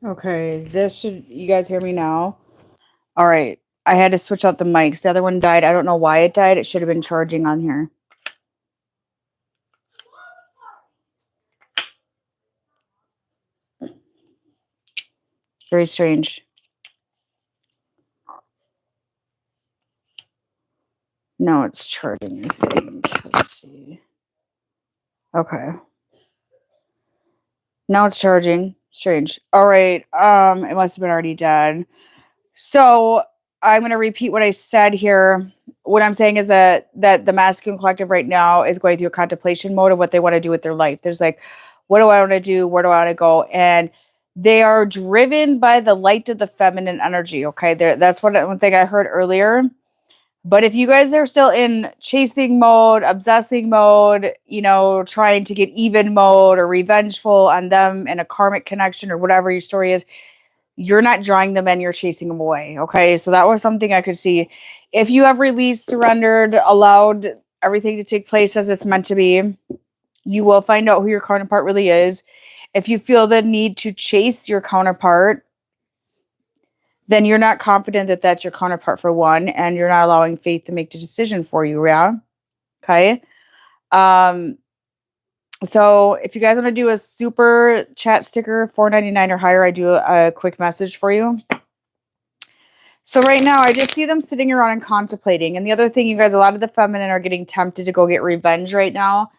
Okay, this should, you guys hear me now? All right. I had to switch out the mics. The other one died. I don't know why it died. It should have been charging on here. Very strange. No, it's charging, I think. Let's see. Okay. Now it's charging. Strange. All right. It must have been already dead. So I'm gonna repeat what I said here. What I'm saying is that the masculine collective right now is going through a contemplation mode of what they want to do with their life. There's like, what do I want to do? Where do I want to go? And they are driven by the light of the feminine energy. Okay, there. That's one thing I heard earlier. But if you guys are still in chasing mode, obsessing mode, trying to get even mode or revengeful on them in a karmic connection or whatever your story is, you're not drawing them in, you're chasing them away. Okay. So that was something I could see. If you have released, surrendered, allowed everything to take place as it's meant to be, you will find out who your counterpart really is. If you feel the need to chase your counterpart, then you're not confident that that's your counterpart for one, and you're not allowing faith to make the decision for you. Yeah. Okay. Um, so if you guys want to do a super chat sticker, $4.99 or higher, I do a quick message for you. So right now, I just see them sitting around and contemplating. And the other thing, you guys, a lot of the feminine are getting tempted to go get revenge right now.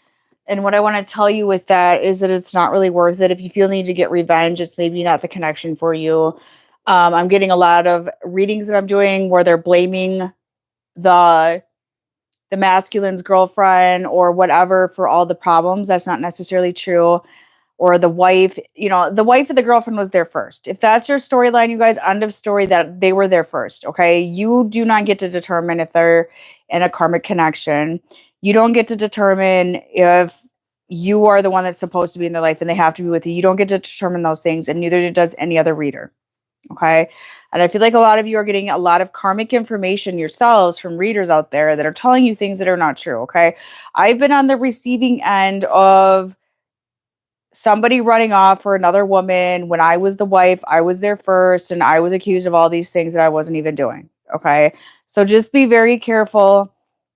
And what I want to tell you with that is that it's not really worth it. If you feel the need to get revenge, it's maybe not the connection for you. I'm getting a lot of readings that I'm doing where they're blaming the masculine's girlfriend or whatever for all the problems. That's not necessarily true. Or the wife, the wife of the girlfriend was there first. If that's your storyline, you guys, end of story, that they were there first. Okay. You do not get to determine if they're in a karmic connection. You don't get to determine if you are the one that's supposed to be in their life and they have to be with you. You don't get to determine those things, and neither does any other reader. Okay. And I feel like a lot of you are getting a lot of karmic information yourselves from readers out there that are telling you things that are not true. Okay. I've been on the receiving end of somebody running off for another woman. When I was the wife, I was there first, and I was accused of all these things that I wasn't even doing. Okay. So just be very careful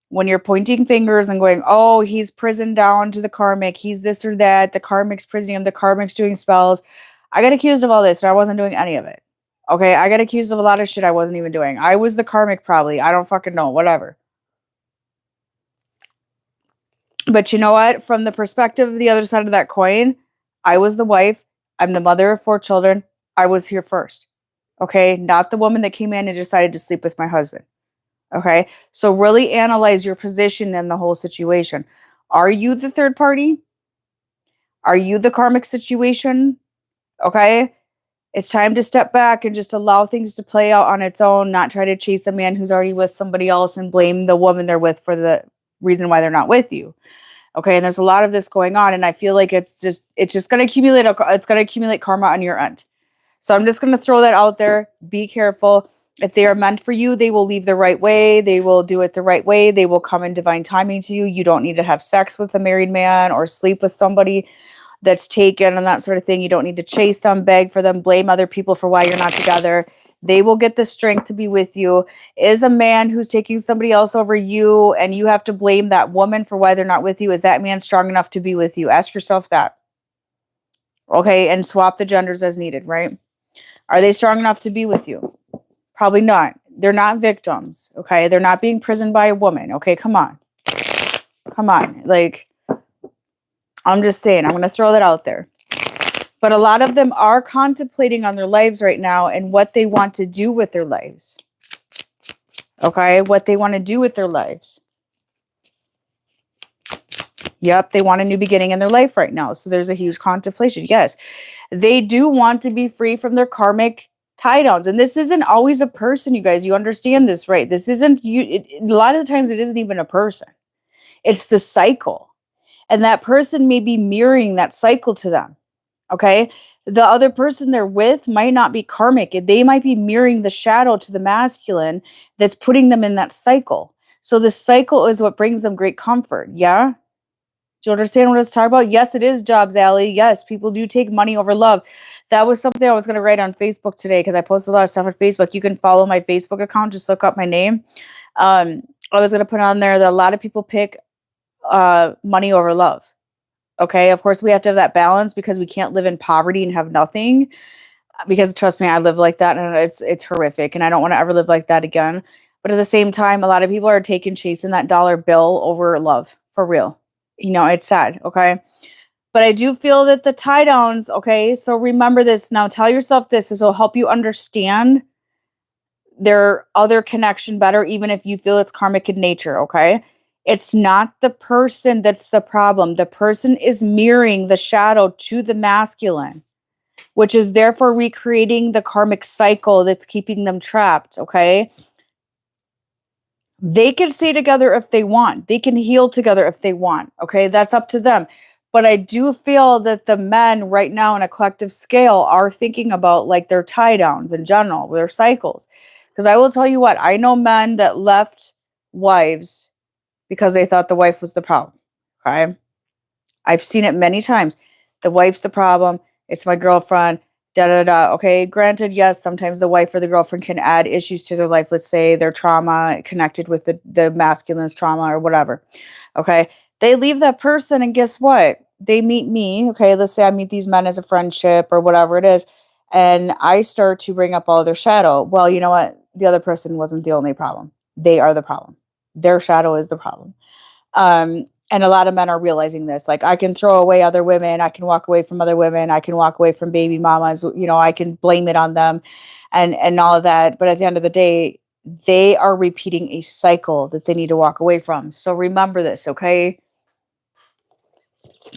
when you're pointing fingers and going, oh, he's prisoned down to the karmic. He's this or that. The karmic's prisoning him. The karmic's doing spells. I got accused of all this, and I wasn't doing any of it. Okay. I got accused of a lot of shit I wasn't even doing. I was the karmic, probably. I don't fucking know. Whatever. But you know what? From the perspective of the other side of that coin, I was the wife. I'm the mother of 4 children. I was here first. Okay. Not the woman that came in and decided to sleep with my husband. Okay. So really analyze your position in the whole situation. Are you the third party? Are you the karmic situation? Okay. It's time to step back and just allow things to play out on its own, not try to chase a man who's already with somebody else and blame the woman they're with for the reason why they're not with you. Okay, and there's a lot of this going on, and I feel like it's just going to accumulate. It's going to accumulate karma on your end. So I'm just going to throw that out there. Be careful. If they are meant for you, they will leave the right way. They will do it the right way. They will come in divine timing to you. You don't need to have sex with a married man or sleep with somebody that's taken and that sort of thing. You don't need to chase them, beg for them, blame other people for why you're not together. They will get the strength to be with you. Is a man who's taking somebody else over you and you have to blame that woman for why they're not with you? Is that man strong enough to be with you? Ask yourself that. Okay, and swap the genders as needed, right? Are they strong enough to be with you? Probably not. They're not victims, okay? They're not being prisoned by a woman, okay? Come on. Come on. Like, I'm just saying, I'm going to throw that out there. But a lot of them are contemplating on their lives right now and what they want to do with their lives. Okay, what they want to do with their lives. Yep, they want a new beginning in their life right now. So there's a huge contemplation. Yes, they do want to be free from their karmic tie downs. And this isn't always a person, you guys. You understand this, right? This isn't you. A lot of the times it isn't even a person. It's the cycle. And that person may be mirroring that cycle to them. Okay. The other person they're with might not be karmic. They might be mirroring the shadow to the masculine that's putting them in that cycle. So the cycle is what brings them great comfort. Yeah. Do you understand what it's talking about? Yes, it is jobs, Allie. Yes, people do take money over love. That was something I was going to write on Facebook today because I posted a lot of stuff on Facebook. You can follow my Facebook account. Just look up my name. I was going to put on there that a lot of people pick money over love. Okay. Of course, we have to have that balance because we can't live in poverty and have nothing. Because trust me, I live like that and it's horrific. And I don't want to ever live like that again. But at the same time, a lot of people are chasing that dollar bill over love for real. You know, it's sad. Okay. But I do feel that the tie downs, okay, so remember this. Now tell yourself this will help you understand their other connection better, even if you feel it's karmic in nature, okay? It's not the person that's the problem. The person is mirroring the shadow to the masculine, which is therefore recreating the karmic cycle that's keeping them trapped, okay? They can stay together if they want. They can heal together if they want, okay? That's up to them. But I do feel that the men right now in a collective scale are thinking about like their tie downs in general, their cycles. Because I will tell you what, I know men that left wives because they thought the wife was the problem, okay? I've seen it many times. The wife's the problem. It's my girlfriend. Da da da. Okay. Granted, yes, sometimes the wife or the girlfriend can add issues to their life. Let's say their trauma connected with the masculine's trauma or whatever. Okay. They leave that person, and guess what? They meet me. Okay. Let's say I meet these men as a friendship or whatever it is. And I start to bring up all of their shadow. Well, you know what? The other person wasn't the only problem. They are the problem. Their shadow is the problem. And a lot of men are realizing this. Like, I can throw away other women. I can walk away from other women. I can walk away from baby mamas. You know, I can blame it on them and all of that. But at the end of the day, they are repeating a cycle that they need to walk away from. So remember this, okay?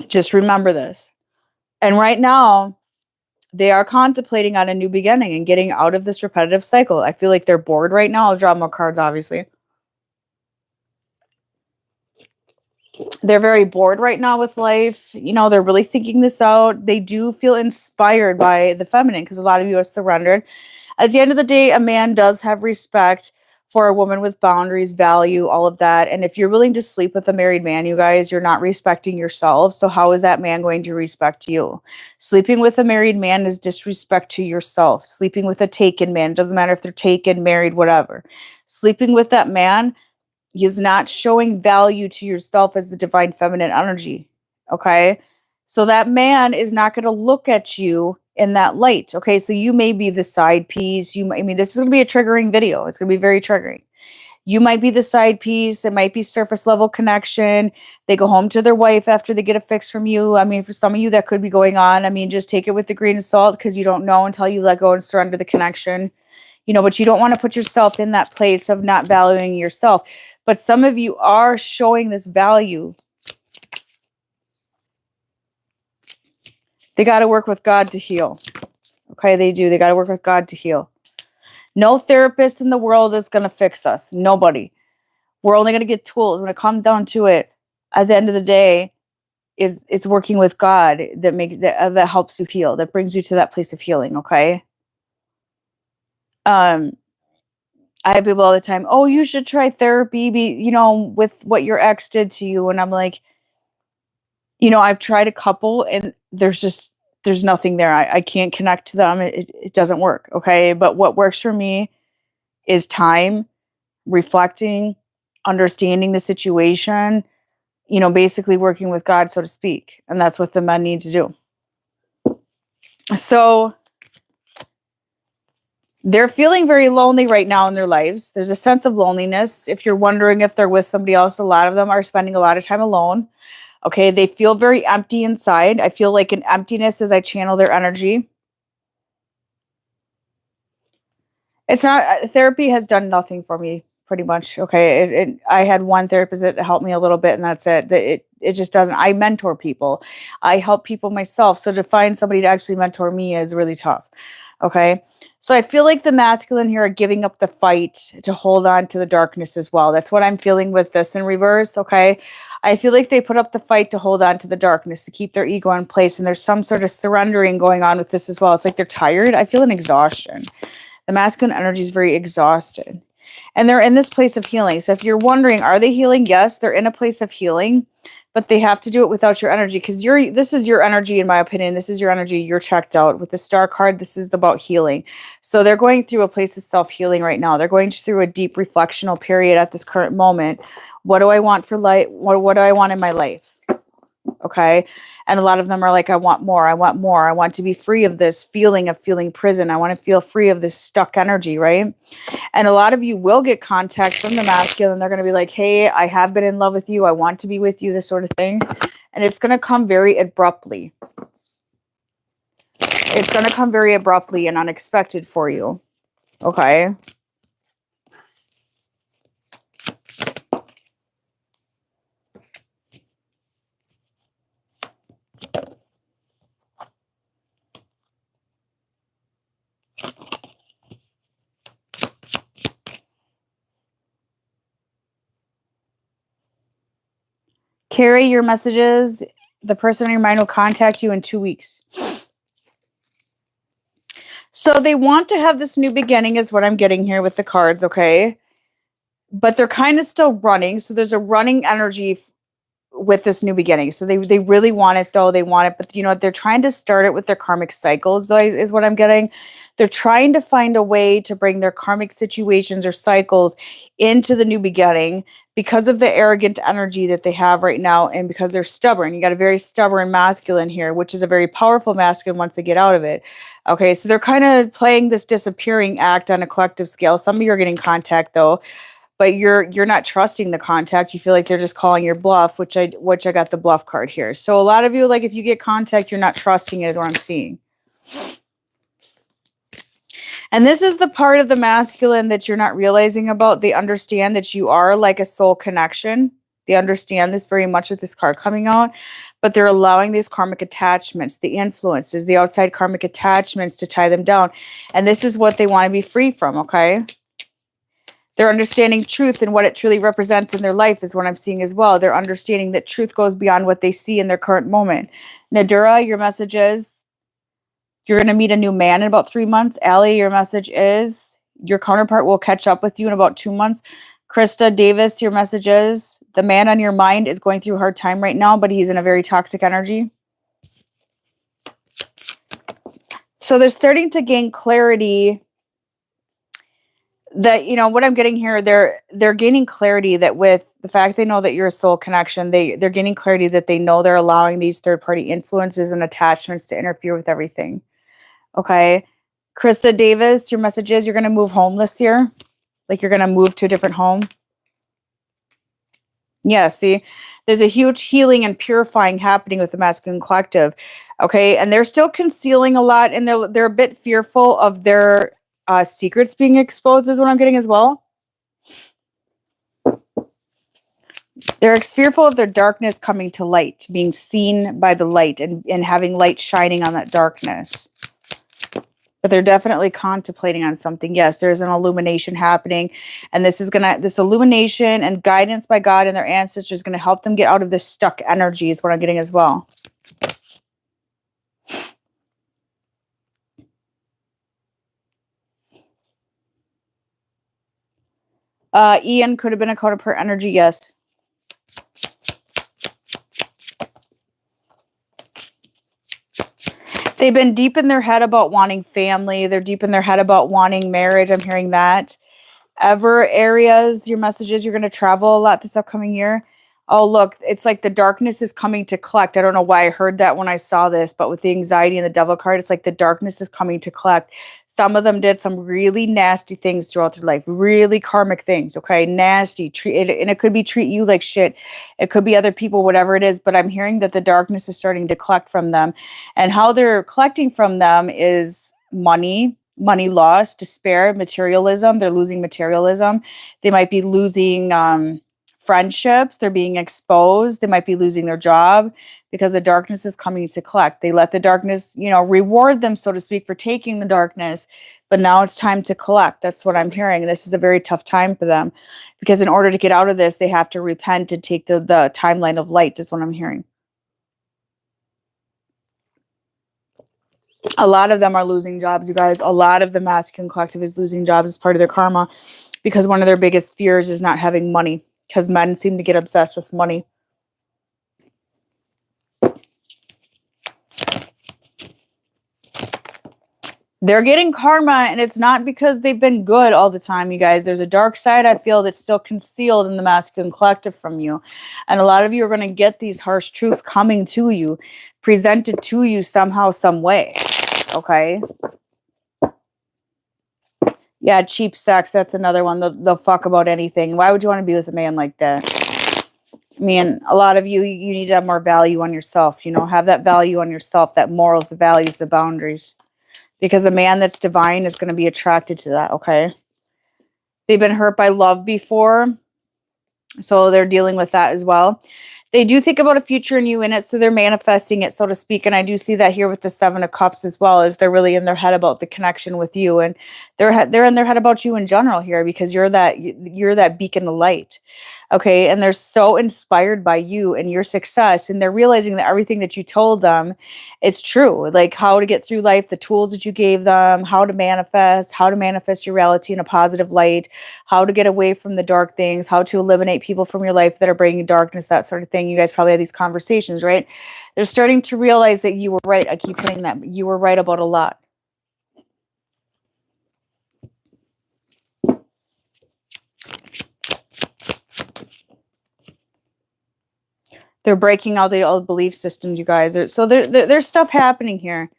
Just remember this. And right now, they are contemplating on a new beginning and getting out of this repetitive cycle. I feel like they're bored right now. I'll draw more cards, obviously. They're very bored right now with life. You know, they're really thinking this out. They do feel inspired by the feminine because a lot of you are surrendered. At the end of the day, a man does have respect for a woman with boundaries, value, all of that. And if you're willing to sleep with a married man, you guys, you're not respecting yourself. So how is that man going to respect you? Sleeping with a married man is disrespect to yourself. Sleeping with a taken man, doesn't matter if they're taken, married, whatever. Sleeping with that man is not showing value to yourself as the divine feminine energy. Okay. So that man is not going to look at you in that light. Okay. So you may be the side piece. I mean, this is going to be a triggering video. It's going to be very triggering. You might be the side piece. It might be surface level connection. They go home to their wife after they get a fix from you. I mean, for some of you that could be going on. I mean, just take it with a grain of salt because you don't know until you let go and surrender the connection. You know, but you don't want to put yourself in that place of not valuing yourself. But some of you are showing this value. They got to work with God to heal. Okay, they do. They got to work with God to heal. No therapist in the world is going to fix us. Nobody. We're only going to get tools. When it comes down to it, at the end of the day, it's working with God that helps you heal, that brings you to that place of healing, okay? I have people all the time, oh, you should try therapy, with what your ex did to you. And I'm like, I've tried a couple and there's nothing there. I can't connect to them. It doesn't work. Okay. But what works for me is time, reflecting, understanding the situation, basically working with God, so to speak. And that's what the men need to do. So they're feeling very lonely right now in their lives. There's a sense of loneliness. If you're wondering if they're with somebody else, a lot of them are spending a lot of time alone. Okay, they feel very empty inside. I feel like an emptiness as I channel their energy. It's not, therapy has done nothing for me, pretty much. Okay, I had one therapist that helped me a little bit, and that's it. It just doesn't. I mentor people. I help people myself. So to find somebody to actually mentor me is really tough. Okay. So I feel like the masculine here are giving up the fight to hold on to the darkness as well. That's what I'm feeling with this in reverse. Okay. I feel like they put up the fight to hold on to the darkness, to keep their ego in place. And there's some sort of surrendering going on with this as well. It's like they're tired. I feel an exhaustion. The masculine energy is very exhausted. And they're in this place of healing. So if you're wondering, are they healing? Yes, they're in a place of healing. but they have to do it without your energy, because this is your energy, in my opinion. This is your energy. You're checked out. With the Star card, this is about healing. So they're going through a place of self-healing right now. They're going through a deep reflectional period at this current moment. What do I want for life? What do I want in my life? Okay. And a lot of them are like, I want more. I want more. I want to be free of this feeling of feeling prison. I want to feel free of this stuck energy, right? And a lot of you will get contact from the masculine. They're going to be like, hey, I have been in love with you. I want to be with you, this sort of thing. And it's going to come very abruptly. It's going to come very abruptly and unexpected for you. Okay. Carry your messages. The person in your mind will contact you in 2 weeks. So they want to have this new beginning is what I'm getting here with the cards, okay? But they're kind of still running. So there's a running energy with this new beginning. So they really want it, though. They want it, but you know what? They're trying to start it with their karmic cycles, though, is what I'm getting. They're trying to find a way to bring their karmic situations or cycles into the new beginning because of the arrogant energy that they have right now, and because they're stubborn. You got a very stubborn masculine here, which is a very powerful masculine once they get out of it. Okay, so they're kind of playing this disappearing act on a collective scale. Some of you are getting contact, though, but you're not trusting the contact. You feel like they're just calling your bluff, which I got the bluff card here. So a lot of you, like, if you get contact, you're not trusting it, is what I'm seeing. And this is the part of the masculine that you're not realizing about. They understand that you are like a soul connection. They understand this very much with this card coming out, but they're allowing these karmic attachments, the influences, the outside karmic attachments to tie them down. And this is what they want to be free from, okay? They're understanding truth and what it truly represents in their life is what I'm seeing as well. They're understanding that truth goes beyond what they see in their current moment. Nadura, your message is you're going to meet a new man in about 3 months. Allie, your message is your counterpart will catch up with you in about 2 months. Krista Davis, your message is the man on your mind is going through a hard time right now, but he's in a very toxic energy. So they're starting to gain clarity that, you know, what I'm getting here, they're gaining clarity that with the fact they know that you're a soul connection, they're gaining clarity that they know they're allowing these third-party influences and attachments to interfere with everything. Okay. Krista Davis, your message is you're going to move home this year. Like you're going to move to a different home. Yeah, see, there's a huge healing and purifying happening with the masculine collective. Okay. And they're still concealing a lot, and they're a bit fearful of their secrets being exposed is what I'm getting as well. They're fearful of their darkness coming to light, being seen by the light and having light shining on that darkness. But they're definitely contemplating on something. Yes, there's an illumination happening, and this illumination and guidance by God and their ancestors is going to help them get out of this stuck energy is what I'm getting as well. Ian could have been a counterpart energy, yes. They've been deep in their head about wanting family. They're deep in their head about wanting marriage. I'm hearing that. Ever areas, your messages, you're going to travel a lot this upcoming year. Oh, look, it's like the darkness is coming to collect. I don't know why I heard that when I saw this, but with the anxiety and the devil card, it's like the darkness is coming to collect. Some of them did some really nasty things throughout their life, really karmic things, okay? Nasty. And it could be treat you like shit. It could be other people, whatever it is, but I'm hearing that the darkness is starting to collect from them. And how they're collecting from them is money loss, despair, materialism. They're losing materialism. They might be losing friendships. They're being exposed. They might be losing their job because the darkness is coming to collect. They let the darkness, you know, reward them, so to speak, for taking the darkness. But now it's time to collect. That's what I'm hearing. This is a very tough time for them because in order to get out of this, they have to repent and take the timeline of light is what I'm hearing. A lot of them are losing jobs, you guys. A lot of the masculine collective is losing jobs as part of their karma because one of their biggest fears is not having money, because men seem to get obsessed with money. They're getting karma, and it's not because they've been good all the time, you guys. There's a dark side, I feel, that's still concealed in the masculine collective from you. And a lot of you are going to get these harsh truths coming to you, presented to you somehow, some way. Okay? Yeah, cheap sex. That's another one. They'll fuck about anything. Why would you want to be with a man like that? I mean, a lot of you need to have more value on yourself. You know, have that value on yourself, that morals, the values, the boundaries. Because a man that's divine is going to be attracted to that, okay? They've been hurt by love before, so they're dealing with that as well. They do think about a future and you in it, so they're manifesting it, so to speak. And I do see that here with the Seven of Cups as well, as they're really in their head about the connection with you, and they're in their head about you in general here, because you're that beacon of light, okay? And they're so inspired by you and your success, and they're realizing that everything that you told them, it's true. Like how to get through life, the tools that you gave them, how to manifest your reality in a positive light, how to get away from the dark things, how to eliminate people from your life that are bringing darkness, that sort of thing. You guys probably have these conversations, right? They're starting to realize that you were right. I keep putting that. You were right about a lot. They're breaking all the old belief systems, you guys. So there's stuff happening here.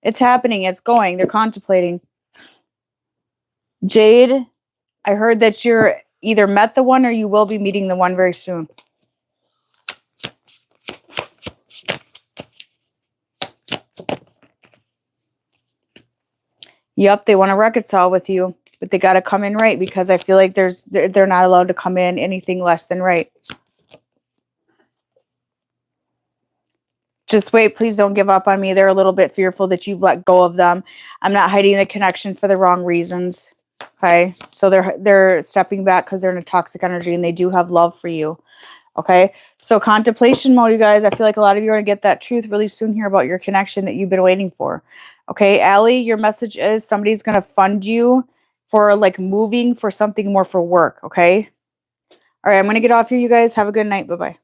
It's happening. It's going. They're contemplating. Jade, I heard that you're either met the one or you will be meeting the one very soon. Yep, they want to reconcile with you, but they got to come in right, because I feel like they're not allowed to come in anything less than right. Just wait, please don't give up on me. They're a little bit fearful that you've let go of them. I'm not hiding the connection for the wrong reasons. Okay, so they're stepping back because they're in a toxic energy, and they do have love for you. Okay, so contemplation mode, you guys. I feel like a lot of you are going to get that truth really soon here about your connection that you've been waiting for. Okay, Allie, your message is somebody's going to fund you for like moving for something more for work. Okay, all right, I'm going to get off here, you guys. Have a good night. Bye-bye.